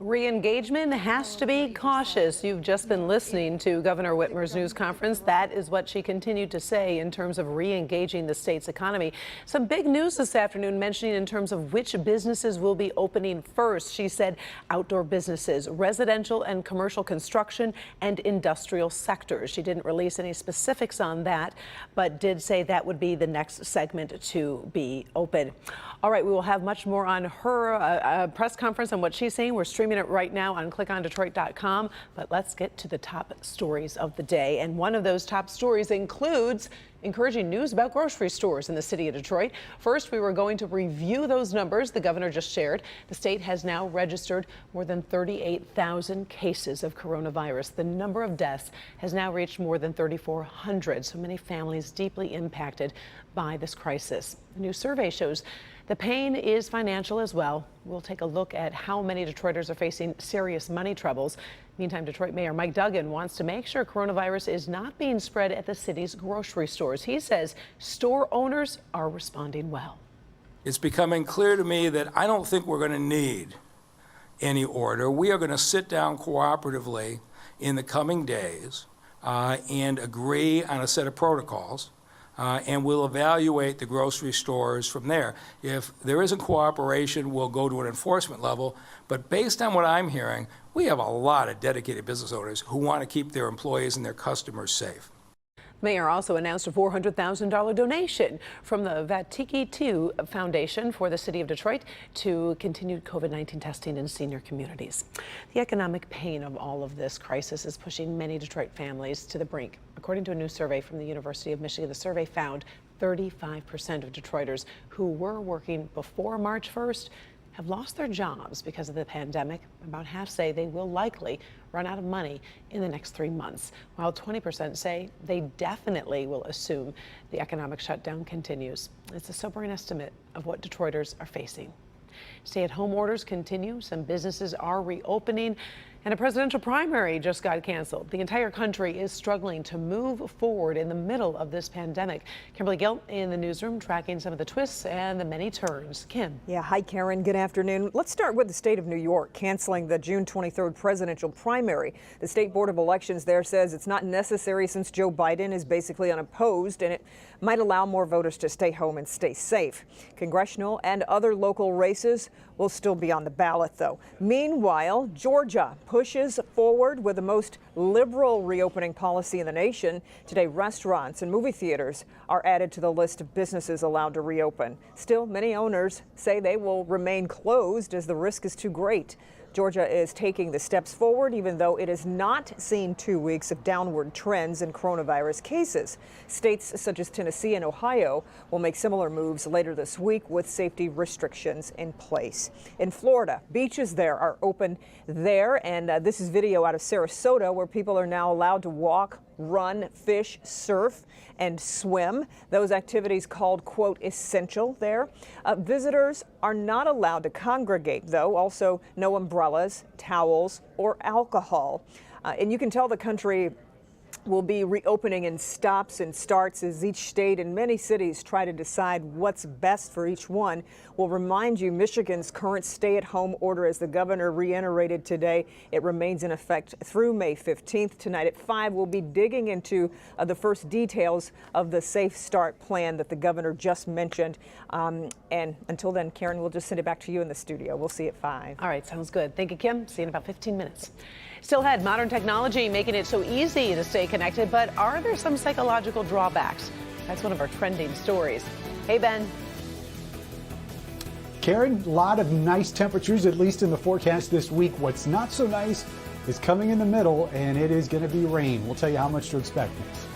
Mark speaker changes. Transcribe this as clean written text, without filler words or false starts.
Speaker 1: Re-engagement has to be cautious. You've just been listening to Governor Whitmer's news conference. That is what she continued to say in terms of re-engaging the state's economy. Some big news this afternoon mentioning in terms of which businesses will be opening first. She said outdoor businesses, residential and commercial construction, and industrial sectors. She didn't release any specifics on that, but did say that would be the next segment to be open. All right, we will have much more on her press conference and what she's saying. We're streaming it right now on clickondetroit.com, but let's get to the top stories of the day. And one of those top stories includes encouraging news about grocery stores in the city of Detroit. First, we were going to review those numbers the governor just shared. The state has now registered more than 38,000 cases of coronavirus. The number of deaths has now reached more than 3,400. So many families deeply impacted by this crisis. A new survey shows the pain is financial as well. We'll take a look at how many Detroiters are facing serious money troubles. Meantime, Detroit Mayor Mike Duggan wants to make sure coronavirus is not being spread at the city's grocery stores. He says store owners are responding well.
Speaker 2: It's becoming clear to me that I don't think we're going to need any order. We are going to sit down cooperatively in the coming days and agree on a set of protocols. And we'll evaluate the grocery stores from there. If there isn't cooperation, we'll go to an enforcement level. But based on what I'm hearing, we have a lot of dedicated business owners who want to keep their employees and their customers safe.
Speaker 1: Mayor also announced a $400,000 donation from the Vatiki II Foundation for the city of Detroit to continued COVID-19 testing in senior communities. The economic pain of all of this crisis is pushing many Detroit families to the brink. According to a new survey from the University of Michigan, the survey found 35% of Detroiters who were working before March 1st have lost their jobs because of the pandemic. About half say they will likely run out of money in the next 3 months, while 20% say they definitely will assume the economic shutdown continues. It's a sobering estimate of what Detroiters are facing. Stay-at-home orders continue. Some businesses are reopening, and a presidential primary just got canceled. The entire country is struggling to move forward in the middle of this pandemic. Kimberly Gilt in the newsroom tracking some of the twists and the many turns. Kim.
Speaker 3: Yeah, hi Karen, good afternoon. Let's start with the state of New York canceling the June 23rd presidential primary. The State Board of Elections there says it's not necessary since Joe Biden is basically unopposed, and it might allow more voters to stay home and stay safe. Congressional and other local races will still be on the ballot, though. Meanwhile, Georgia pushes forward with the most liberal reopening policy in the nation. Today, restaurants and movie theaters are added to the list of businesses allowed to reopen. Still, many owners say they will remain closed as the risk is too great. Georgia is taking the steps forward, even though it has not seen 2 weeks of downward trends in coronavirus cases. States such as Tennessee and Ohio will make similar moves later this week with safety restrictions in place. In Florida, beaches there are open there, and this is video out of Sarasota where people are now allowed to walk, run, fish, surf, and swim. Those activities called, quote, essential there. Visitors are not allowed to congregate, though. Also, no umbrellas, towels, or alcohol. And you can tell the country will be reopening in stops and starts as each state and many cities try to decide what's best for each one. We'll remind you Michigan's current stay-at-home order, as the governor reiterated today, it remains in effect through May 15th. Tonight at 5, we'll be digging into the first details of the Safe Start plan that the governor just mentioned. And until then, Karen, we'll just send it back to you in the studio. We'll see you at 5.
Speaker 1: All right, sounds good. Thank you, Kim. See you in about 15 minutes. Still ahead, modern technology making it so easy to stay connected, but are there some psychological drawbacks? That's one of our trending stories. Hey, Ben.
Speaker 4: Karen, a lot of nice temperatures, at least in the forecast this week. What's not so nice is coming in the middle, and it is going to be rain. We'll tell you how much to expect next.